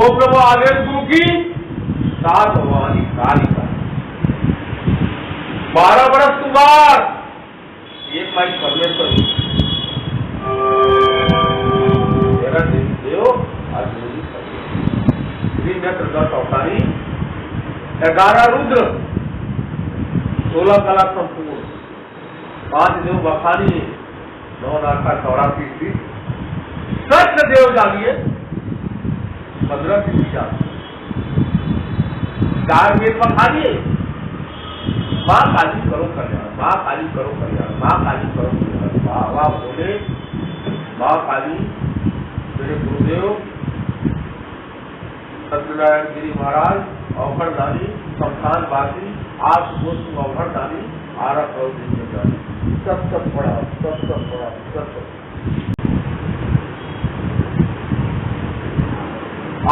ओम नमो आदेश गुरु की 7 भवानी कालिका। 12 बरस कुमार एक माई परमेश्वर देव नेत्र 10 अवतारी, 11 रुद्र, 16 कला संपूर्ण, 5 देव बखानी, 9 नाथा 84 सत्य देव जानिए, 15 दिशा 4 वेद बखानिए। माँ काली करो कल्याण, माँ काली करो कल्याण, माँ काली करो कल्याण। बाबा बोले माँ काली मेरे गुरुदेव सत्यनारायण गिरी महाराज अवघड़दानी, शमशानवासी, आप गोष्ठ अवघड़दानी, आरख और जिम्मेदारी, सब पड़ा, सब पड़ा, सब।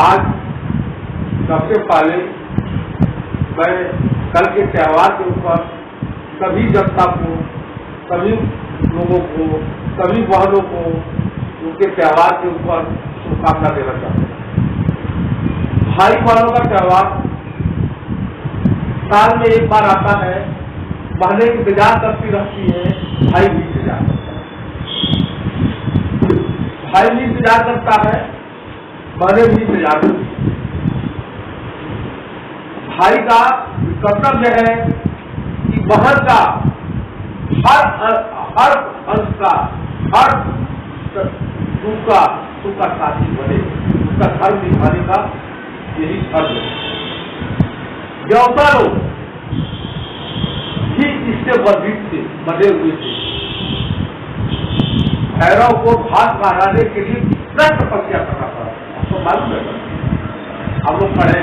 आज सबसे पहले मैं कल के त्योहार के ऊपर सभी जनता को, सभी लोगों को, सभी बहनों को उनके त्योहार के ऊपर शुभकामना देना चाहता हूँ। भाई बहनों का त्योहार साल में एक बार आता है। बहनें इंतजार करती रहती है, भाई भी इंतजार करता है। भाई भी इंतजार करता है, बहनें भी इंतजार करती है। भाई का कर्तव्य है कि बहन का हर अंश का, हर सुख का साथी बने, उसका धर्म निभाने का यही धर्म है। देवता लोग भी इससे वर्धित थे, बने हुए थे। भैरव को भाग हराने के लिए कितना तपस्या करना पड़ा, आपको मालूम है? हम लोग पढ़े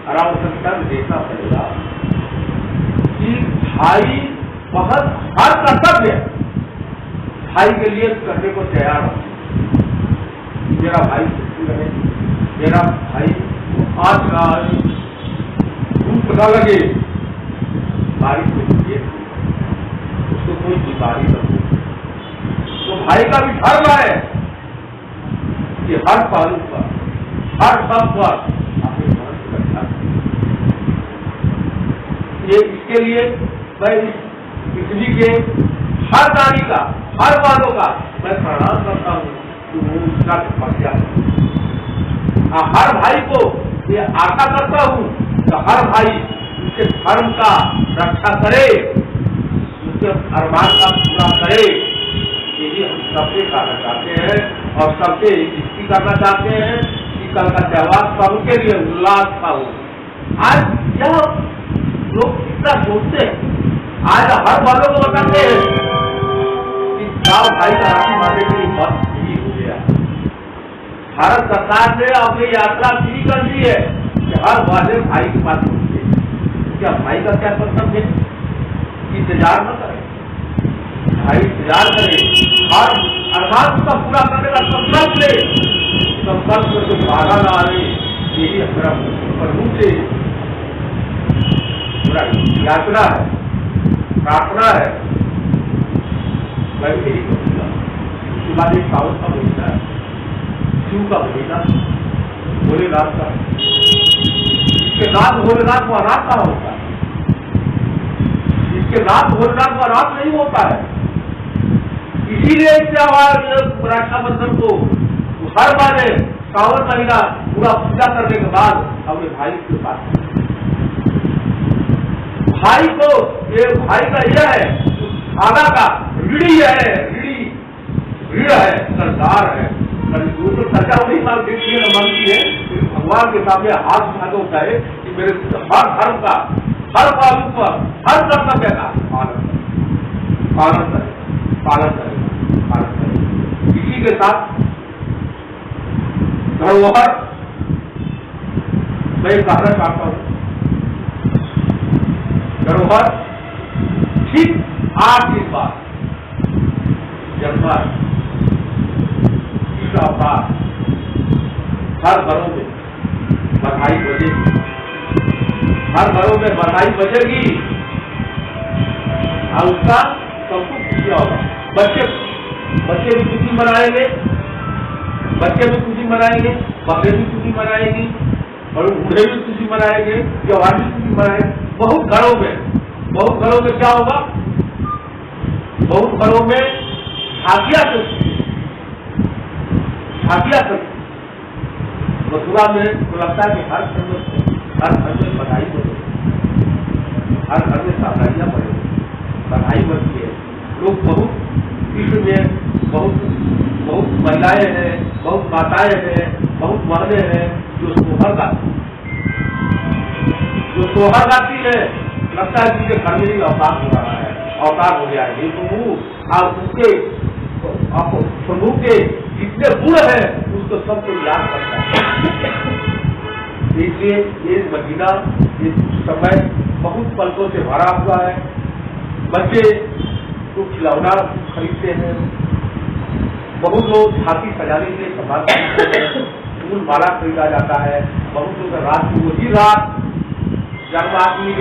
राम संख्या में देखना पड़ेगा कि भाई बहन हर कर्तव्य भाई के लिए करने को तैयार हो। मेरा भाई सुखी रहे, मेरा भाई आज धूप न लगे, बारिश में उसको कोई बीमारी न हो। तो भाई का भी धर्म है कि हर पहलू पर, हर सब पर अपने मन की रक्षा करें। ये इसके लिए मैं इस पृथ्वी के हर नारी का, हर वालों का मैं प्रणाम करता हूँ कि वो उसका तपस्या करें। हर भाई को ये आशा करता हूँ कि हर भाई उसके धर्म का रक्षा करे, उसके अरमान का पूरा करे। यही हम सबसे कहना चाहते हैं और सबसे इसकी करना चाहते हैं कि कल का त्योहार सबके लिए उल्लास का हो। आज यह लोग कितना सोचते हैं, आज हर वालों को बताते हैं कि गाँव भाई का राशि मारने के लिए बहुत फ्री हो गया। भारत सरकार ने अपनी यात्रा फ्री कर दी है कि हर वाले भाई के पास पहुंचे। क्या भाई का क्या कर्तव्य है? इंतजार न करें, भाई इंतजार करे, हर अरमान का पूरा करने का संकल्प ले। संकल्प में जो बाधा न आए, यही हमारा प्रभु से यात्रा है, प्रार्थना है। मैं यही कहूँगा। उसके बाद एक सावन का महीना है, शिव का महीना, भोलेनाथ का। इसके नाथ भोलेनाथ को अनाथ कहाँ होता है? इसके नाथ भोलेनाथ को अनाथ नहीं होता है। इसीलिए रक्षाबंधन को हर बारे सावन महीना पूरा पूजा करने के बाद अपने भाई के पास, भाई को, ये भाई का यह है खाना का ऋणी है, ऋण है, सरकार है। सरकार वही मांगती है, भगवान के सामने हाथ उठाते होता है कि मेरे हर धर्म का, हर पहलू पर, हर कर्तव्य का पालन करें। इसी के साथ धरोहर मैं कहना चाहता हूँ, धरोहर ठीक 8 दिन बाद जन्माष्टमी का अवतार, हर घरों में बधाई बजेगी, हर घरों में बधाई बजेगी और उसका सबको खुशी होगा। बच्चे भी खुशी मनाएंगे, बकरे भी खुशी मनाएगी और बूढ़े भी खुशी मनाएंगे, जवान भी खुशी मनाएंगे। बहुत घरों में क्या होगा, बहुत घरों में झांकियां चलती, मथुरा में तो लगता है कि हर घर में बधाई बने, हर घर में सावधानियां बने, बधाई बनती है। लोग बहुत विश्व में बहुत महिलाएं हैं, बहुत माताएं हैं, बहुत बहनें हैं जो सोहर गाती है। लगता है कि घर में ही अवतार हो रहा है, अवतार हो गया है। ये उनके समूह के जितने गुण है उसको सबको याद करता है। इसलिए ये महीना, ये समय बहुत पलकों से भरा हुआ है। बच्चे तो खिलौना खरीदते हैं, बहुत लोग झांकी सजाने के लिए सामान खरीदते हैं, फूल माला खरीदा जाता है। बहुत लोग रात को वही रात, जन्माष्टमी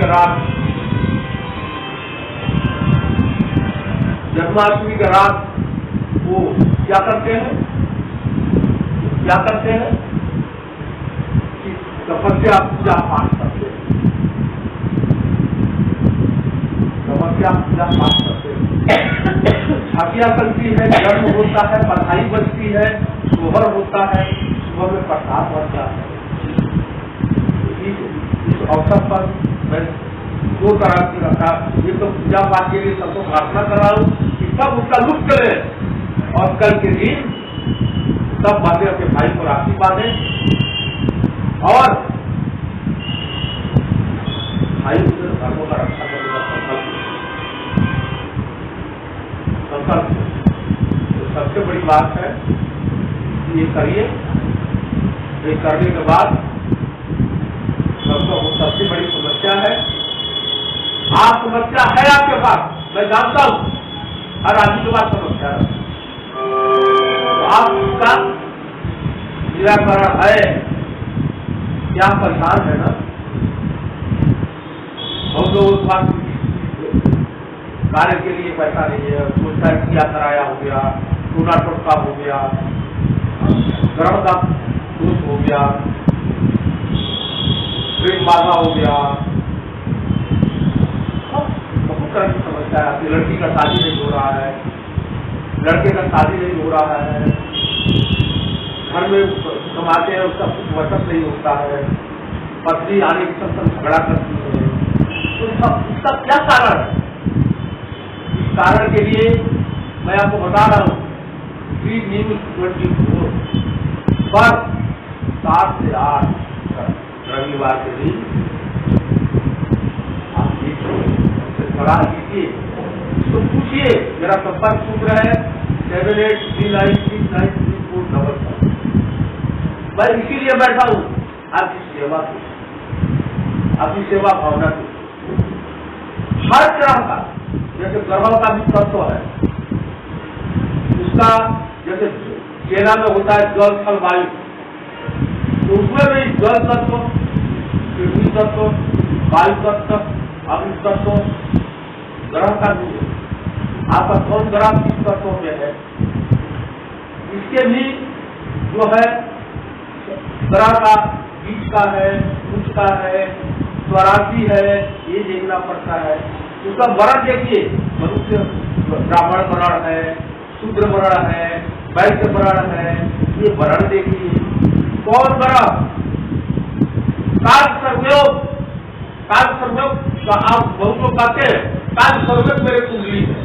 के रात वो क्या करते हैं कि तपस्या पूजा पाठ करते हैं, झांकियां चलती है, जन्म होता है, बधाई बजती है, सोहर होता है, सुबह में प्रसाद बनता है। इस अवसर पर मैं दो तरह की रखा, ये तो पूजा पाठ के लिए सबको प्रार्थना कर रहा हूँ कि सब उसका लुत्फ करें और कल के दिन सब बातें अपने भाई को राखी बांधे और भाई उसे धर्मों का रक्षा करने का संकल्प। तो सबसे बड़ी बात है ये करिए, ये करने के बाद सबसे बड़ी समस्या है, आप समस्या है आपके पास, मैं जानता हूं हर आदमी के पास समस्या है, तो आप उसका निराकरण है। क्या परेशान है ना, बहुत लोगों के पास कार्य के लिए पैसा नहीं है, सोचता है किया कराया हो गया, टूना टोटका हो गया, ग्रह का दोष हो गया, प्रेम बाधा हो गया, बहुत तरह की समस्या है। लड़की का शादी नहीं हो रहा है, लड़के का शादी नहीं हो रहा है, घर में कमाते हैं उसका कुछ वचन नहीं होता है, पत्नी आने के सब झगड़ा करती है, तो इसका क्या कारण है? इस कारण के लिए मैं आपको बता रहा हूँ, News24 पर 7 से 8 रविवार के दिन आप सलाह लीजिए, तो पूछिए। मेरा संपर्क सूत्र है 7839693455। मैं इसीलिए बैठा हूँ आपकी सेवा की, आपकी सेवा भावना की, हर तरह का, जैसे गर्भ का भी तत्व है उसका, जैसे सेना में होता है जल थल वायु, तो उसमें भी जल तत्व, पृथ्वी तत्व, वायु तत्व, अग्नि तत्व, ग्रह का भी है। आपका कौन ग्रह किस तत्व में है, इसके भी जो है ग्रह का बीज का है, उच्च का है, स्वराशि है, ये देखना पड़ता है। उसका वर्ण देखिए, मनुष्य ब्राह्मण वर्ण है, शूद्र वर्ण है, वैश्य वर्ण है, ये वर्ण देखिए। कौन ग्रह काल सर्वयोग का आप बहुत लोग कहते हैं काल सर्वयोग मेरे कुंडली है,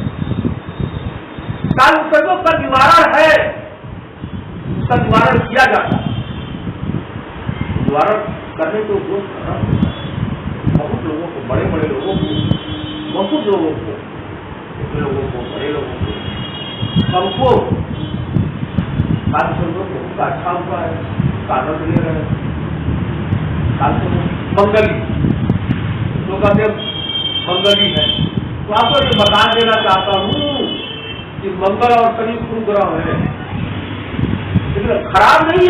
काल सर्वयोग का निवारण है, उसका निवारण किया जाता है। निवारण करने को उपयोग करना बहुत लोगों को, बड़े बड़े लोगों को, बहुत लोगों को, छोटे लोगों को, बड़े लोगों को, सबको काल सर्वयोग बहुत अच्छा हुआ है, आनंद ले रहे हैं। मंगली तो कहते मंगली है, तो आपको ये बता देना चाहता हूँ कि मंगल और शनि कुल ग्रह है, लेकिन खराब नहीं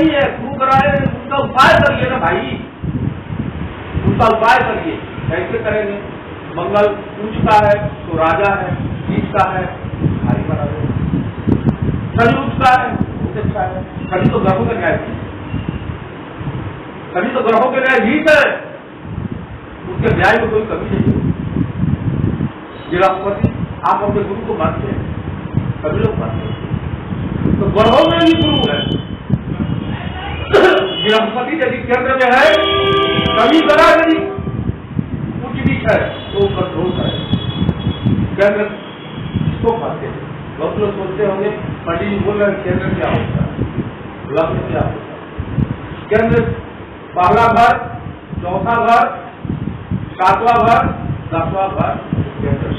है, कुग्रह है। उनका उपाय करिए ना भाई, उनका उपाय करिए। कैसे करेंगे? मंगल उच्च का है तो राजा है, बीच का है भारी बना दो, शनि उच्च का है बहुत अच्छा है। कभी तो ग्रहों के न्यायाधीश, कभी तो ग्रहों के न्यायाधीश है, उसके न्याय में कोई कमी नहीं है। बृहस्पति आप अपने गुरु को मानते हैं, सभी लोग मानते हैं, तो ग्रहों में भी गुरु है। बृहस्पति यदि केंद्र में है, कभी ग्रह यदि उच्च नीच है तो कंट्रोल करेगा। केंद्र किसको कहते हैं? बहुत लोग सोचते होंगे, पंडित जी बोल रहे केंद्र क्या होता है, लग्न क्या होता है। केंद्र पहला घर, चौथा घर, सातवां घर, 10वां घर केंद्र।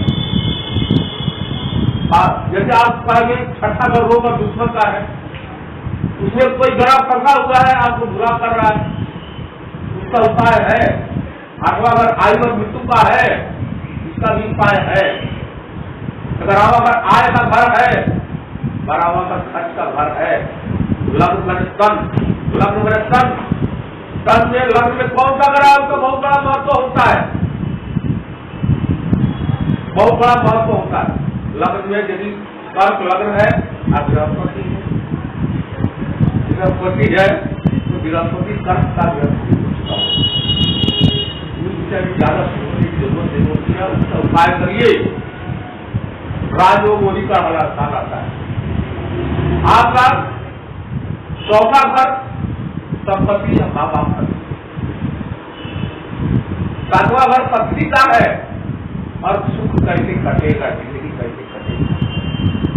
जैसे आप कहेंगे छठा घर रोग और दुश्मन का है, उसमें कोई ग्रह फंसा हुआ है, आपको बुरा कर रहा है, उसका उपाय है। 8वां घर आयु और मृत्यु का है, इसका भी उपाय है। 11वां घर आय का घर है, 12वां घर खर्च का घर है। लग्न में तन, लग्न में तन, तन में लग्न में कौन सा ग्रह है उसका बहुत बड़ा महत्व होता है, बहुत बड़ा महत्व होता है। लग्न में यदि कर्क लग्न है और बृहस्पति है, बृहस्पति है तो बृहस्पति कर्क का बृहस्पति ज्यादा सोचने की जरूरत नहीं होती है, उसका उपाय करिए। राजयोग होली का बड़ा स्थान आता है। आपका चौथा घर संपत्ति या माँ बाप का, 7वां घर पत्नी का है और सुख कैसे कटेगा, जिंदगी कैसे कटेगी,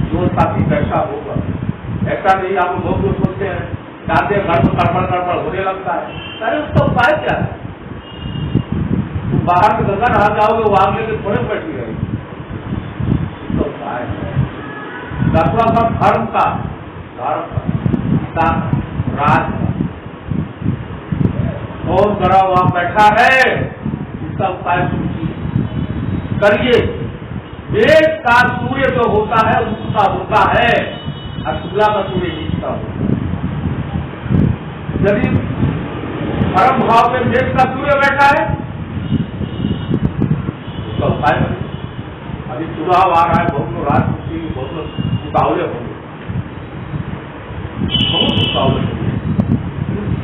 जो साथी कैसा होगा। ऐसा नहीं आप लोग जो सोचते हैं जाते घर में गड़बड़ गड़बड़ होने लगता है, अरे उसका उपाय क्या है? तुम बाहर में गंगा नहा जाओगे, वो आग लेके थोड़े बैठी रहेगी, उसका उपाय है। 10वां घर धर्म का, राज का, कौन बड़ा वहां बैठा है, इसका उपाय करिए। मेष का सूर्य जो होता है उसका होता है, और शुक्ला का सूर्य नीचता होता है। यदि परम भाव में मेष का सूर्य बैठा है उसका उपाय करिए। अभी चुनाव आ रहा है, बहुत लोग राजनीति में बहुत लोग उतावले होंगे, बहुत उतावले होंगे।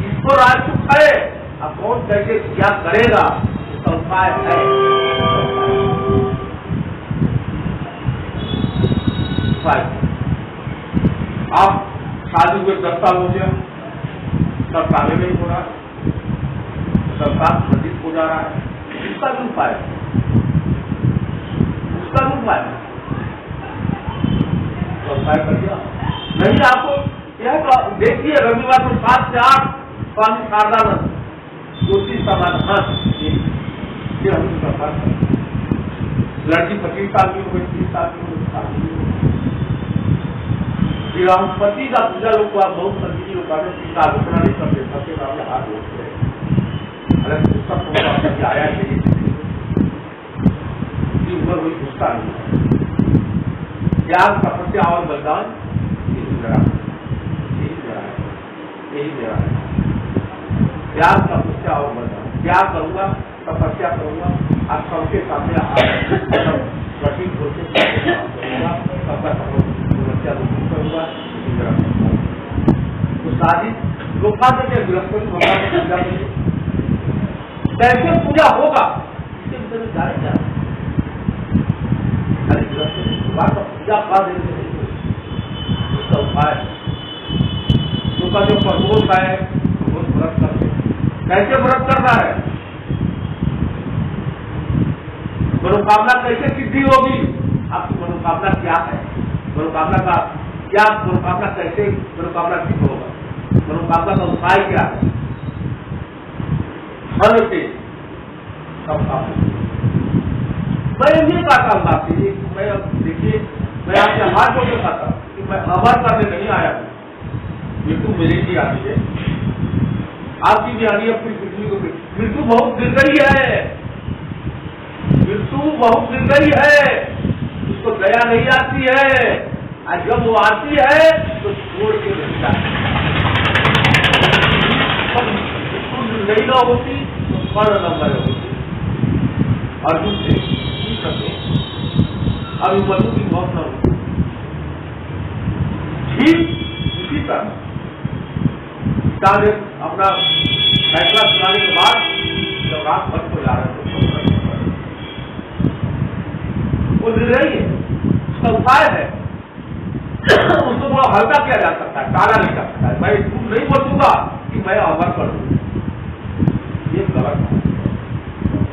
इसको राजसुख है, अब कौन कैसे क्या करेगा उसका उपाय है। आप शादी हुए 10 साल हो गया, सब काले नहीं हो रहा, सब साथ प्रतीत हो जा रहा है, उसका भी उपाय है, उसका भी उपाय है, तो उपाय कर दिया। नहीं आपको यह तो देखिए, रविवार को 7 से 8 स्वामी शारदानंद ज्योतिष समाधान, ये हम उसका लड़की 25 साल की हो गई, 30 साल की हो गई, बृहस्पति का पूजा लोग आप बहुत संगीत लोग आलोचना नहीं करते, सबके सामने हाथ जोड़ते हैं। हालांकि पुस्तक आया है उम्र हुई गुस्सा नहीं है। ज्ञान तपस्या और बलिदान यही मेरा है, यही मेरा है। ज्ञान तपस्या और बलिदान, क्या करूंगा, तपस्या करूंगा, आप सबके सामने कठिन होते करूंगा, सबका समस्या दूर करूंगा, यही मेरा तो शादी लोग बृहस्पति भगवान की पूजा करिए। कैसे पूजा होगा इसके विषय में जाने जाए, बृहस्पति भगवान का पूजा कर देने से नहीं, उसका उपाय उसका जो प्रबोध है वो व्रत करते। कैसे व्रत करना है, मनोकामना कैसे सिद्धि होगी, आपकी मनोकामना क्या है, मनोकामना का क्या, मनोकामना कैसे मनोकामना सिद्ध होगा, मनोकामना का उपाय क्या है, फल से सब काम। मैं ये कहता हूँ आपसे, मैं अब देखिए, मैं आपसे हाथ जोड़ के कहता हूँ कि मैं अमर करने नहीं आया हूँ, मृत्यु मेरी भी आनी है, आपकी भी आनी है, अपनी पृथ्वी को। मृत्यु बहुत गिर गई है, मृत्यु बहुत गिर गई है, उसको दया नहीं आती है, और जब वो आती है तो छोड़ के नहीं जाती। नहीं ना होती तो फल न होती। अर्जुन से अभी मनु की मौत न होती, ठीक इसी इसी तरह पिता ने अपना फैसला सुनाने के बाद जब रात भर को जा रहे वो निर्णय है, उसका उपाय है, उसको थोड़ा हल्का किया जा सकता है, टाला नहीं जा सकता है। मैं झूठ नहीं बोल दूंगा कि मैं अमर कर दूँ, ये गलत है।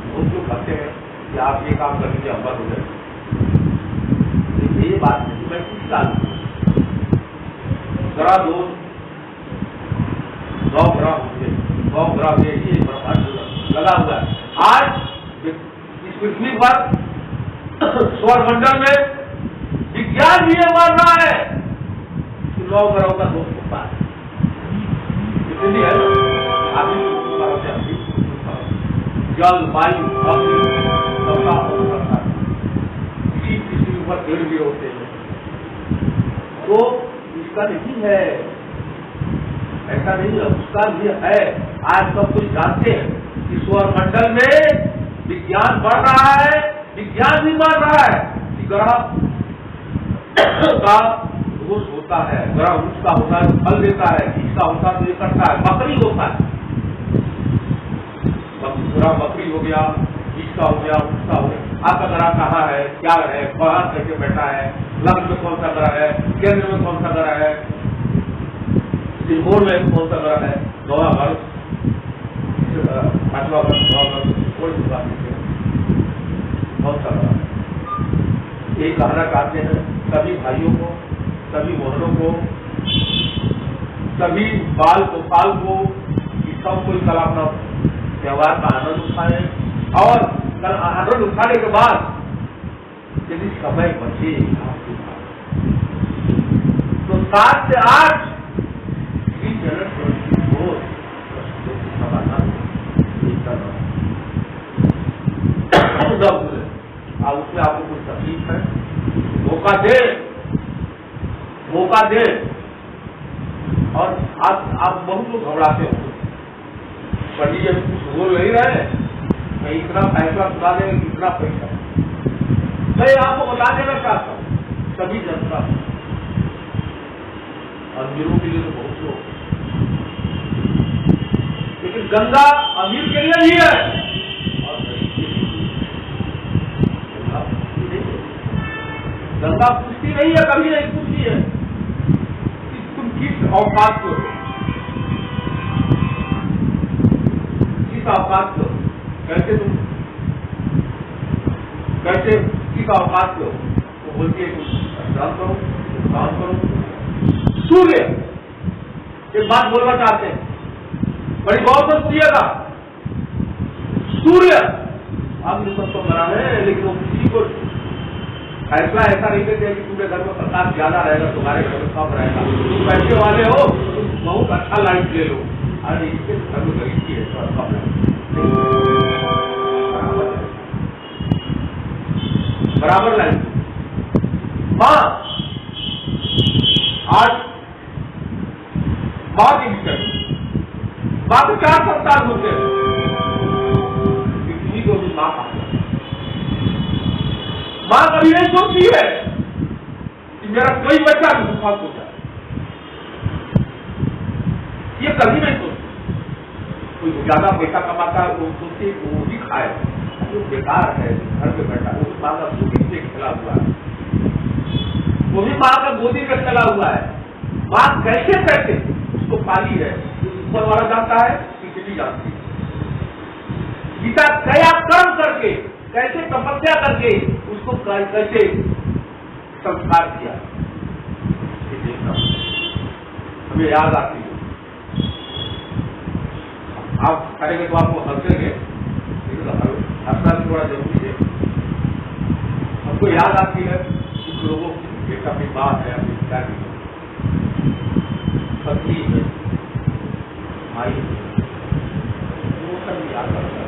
वो जो कहते हैं कि आप ये काम कर लीजिए अमर हो जाए, ये बात नहीं। मैं कुछ डाल जरा दो 9 ग्राम होते 9 ग्राम ये ब्रह्मांड लगा हुआ है। आज इस पृथ्वी पर सौरमंडल में विज्ञान ये मान रहा है कि 9 ग्रहों का दोष होता है, इसलिए है जल वायु अग्नि सबका हो सकता है, किसी किसी ऊपर पेड़ भी होते हैं। तो इसका नहीं है, ऐसा नहीं है, उसका भी है। आज सब कुछ जानते हैं कि सौरमंडल में विज्ञान बढ़ रहा है, विज्ञान भी मान रहा है कि ग्रह का दोष होता है, ग्रह उसका होता है फल देता है, इसका होता है तो ये करता है, बकरी होता है, ग्रह बकरी हो गया, इसका हो गया, उसका हो गया। आपका ग्रह कहाँ है, क्या है, कहाँ कैसे बैठा है, लग्न में कौन सा ग्रह है, केंद्र में कौन सा ग्रह है, त्रिकोण में कौन सा ग्रह है, 9वां घर 5वां घर 9वां घर कौन सा ग्रह है। ये कहना चाहते हैं सभी भाइयों को, सभी बहनों को, सभी बाल गोपाल को कि सब कोई कल अपना त्योहार का आनंद उठाए, और कल आनंद उठाने के बाद यदि समय बचे तो 7 से 8 उसमें आपको कुछ तकलीफ है, मौका दे। और आप बहुत लोग घबराते हो, पंडित जी कुछ बोल नहीं रहे, मैं इतना फैसला सुना देंगे, कितना पैसा। मैं आपको बता देना चाहता हूँ, सभी जनता अमीरों के लिए तो बहुत लोग, लेकिन गंगा अमीर के लिए भी है और गरीब के लिए। गंगा पूछती नहीं है, कभी नहीं पूछती है कि तुम किस औकात को, किस औकात को, कैसे तुम कैसे किस औकात को, तो बोलती है तुम काम करो, काम करो। सूर्य एक बात बोलना चाहते हैं, बड़ी गौर से सुनिएगा। सूर्य आप सबको बना है, लेकिन वो किसी को फैसला ऐसा नहीं देते कि तुम्हारे घर में प्रकाश ज्यादा रहेगा, तुम्हारे घर में कम रहेगा, तुम पैसे वाले हो तुम बहुत अच्छा लाइट ले लो, अरे इसके घर में गरीब की है थोड़ा कम बराबर लाइट। माँ आज माँ की विषय माँ को 4 संतान होते हैं, किसी को भी माँ का माँ कभी नहीं सोचती है कि मेरा कोई बच्चा भूखा हो जाए, ये कभी नहीं सोचती। कोई ज्यादा पैसा कमाता है वो सोचती है वो भी खाए, वो बेकार है घर पे बैठा, वो माँ का गोदी से खेला हुआ है, वो भी माँ का गोदी में चला हुआ है। माँ कैसे कैसे उसको पाली है, ऊपर वाला जानता है, पीछे भी जानती है। गीता क्या कर्म करके, कैसे तपस्या करके उसको कैसे संस्कार किया, ये देखना हमें याद आती है। आप करेंगे तो आपको हंसेंगे, लेकिन हंसना भी थोड़ा जरूरी है। हमको याद आती है कुछ लोगों की, एक अपनी बात है, अपनी पिता की पत्नी है, भाई है, वो सब याद आता है।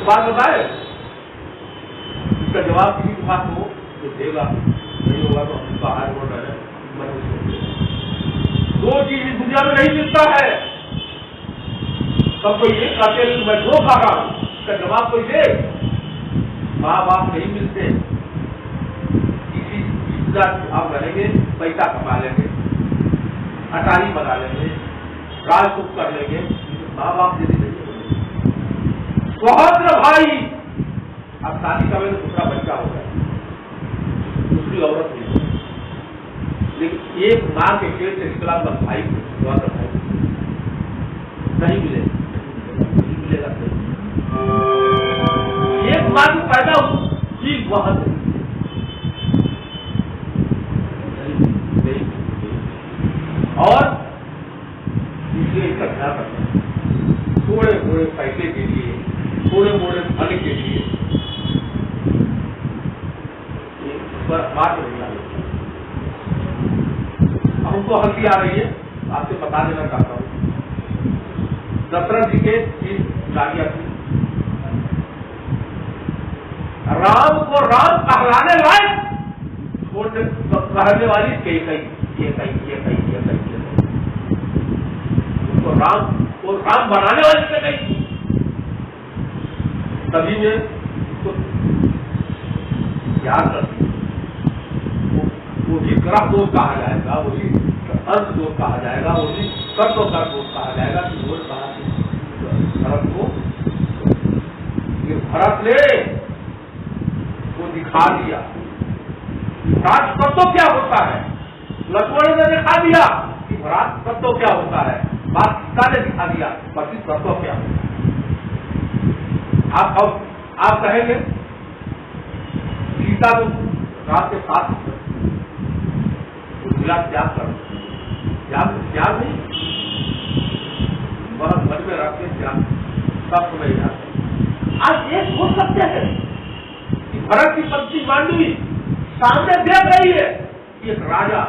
बात बताए, इसका जवाब किसी के पास हो तो देगा, नहीं होगा तो हम बाहर हो रहे हैं। 2 चीज इस दुनिया में नहीं मिलता है, सब कोई ये कहते हैं मैं 2 खा रहा हूं, इसका जवाब कोई दे। माँ बाप नहीं मिलते, किसी आप रहेंगे पैसा कमा लेंगे, अटारी बना लेंगे, राजसुख कर लेंगे, माँ बाप दे देंगे। स्वतंत्र भाई, अब शादी का मेरे दूसरा बच्चा हो गया, दूसरी औरत नहीं, लेकिन एक माँ के पेट से निकला हुआ भाई स्वतंत्र भाई नहीं मिलेगा, नहीं मिलेगा। एक माँ की पैदा हुई वह और इसलिए इसका ध्यान रखना, थोड़े थोड़े पैसे के लिए, थोड़े मोड़े फल के लिए पर बात नहीं आ रही। हमको हंसी आ रही है, आपसे बता देना चाहता हूँ। दशरथ जी के 3 गाड़ियां थी, राम को राम कहलाने लायक कहने वाली ये कई उसको राम बनाने वाली से कही, तभी में उसको याद रखी, वही ग्रह दोष कहा जाएगा, वही अंश दोष कहा जाएगा, वही तत्व का दोष कहा जाएगा कि वो कहा भरत को, ये भरत ने वो दिखा दिया राज तत्व क्या होता है। लक्ष्मण ने दिखा दिया कि राज तत्व क्या होता है, बात सीता ने दिखा दिया पति तत्व क्या होता है। आप कहेंगे सीता को रात के साथ जिला त्याग कर, त्याग नहीं, वह मन में रख के त्याग सब समय जाते। आज ये सोच सकते हैं कि भरत की पत्नी मांडवी सामने देख रही है कि एक राजा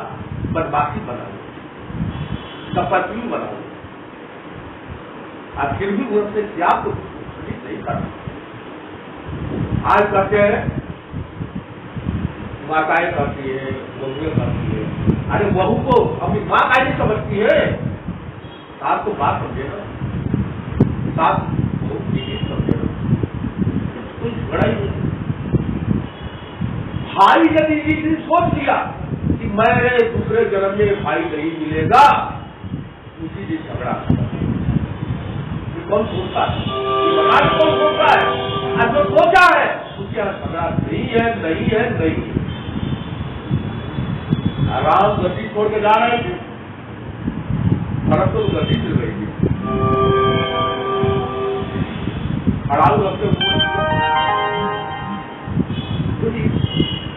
बदमाशी बना, तपस्वी बना, और फिर भी वो उससे त्याग को नहीं कर। आज कहते हैं माताएं करती है, बहुएं करती है, अरे बहू को अपनी माँ का नहीं समझती है, सास को बात समझेगा, सास बहू की समझेगा, कोई झगड़ा ही नहीं। भाई यदि इतनी सोच लिया कि मैं दूसरे जन्म में भाई नहीं मिलेगा, उसी दिन झगड़ा कौन सोचता है, महाराज कौन सोचता है, आज जो सोचा है उसके यहाँ झगड़ा नहीं है, नहीं है, नहीं है। राम गति छोड़ के जा रहे थे, भरत को गति मिल रही थी, खड़ाऊ रखते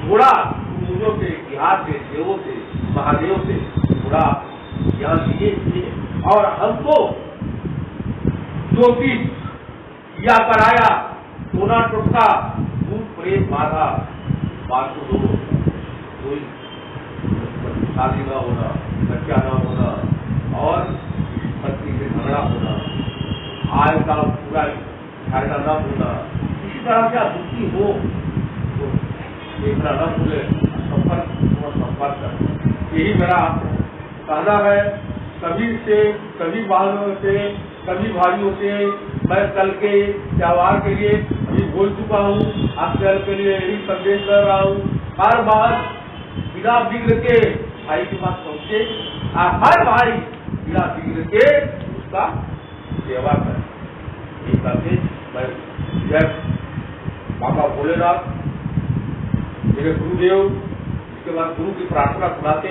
घोड़ा पूजों से, इतिहास से, देवों से, महादेव से घोड़ा यहाँ लिए और हमको ज्योति या कराया, सोना टुटका, भूत प्रेत बाधा, बात को कोई शादी न होना, बच्चा न होना और पत्नी से झगड़ा होना, आय का पूरा फायदा न होना, इसी तरह से दुखी हो तो देखना न भूले, संपर्क कर। यही मेरा कहना है सभी से, सभी बहनों से, सभी भाइयों से। मैं कल के त्योहार के लिए अभी बोल चुका हूँ, आप कल के लिए यही संदेश कर रहा हूँ, हर बार बिना बिगड़ के भाई के पास पहुंचे, हर भाई बिना बिगड़ के उसका सेवा करें। ये संदेश मैं जय बाबा भोलेनाथ, मेरे गुरुदेव, इसके बाद गुरु की प्रार्थना सुनाते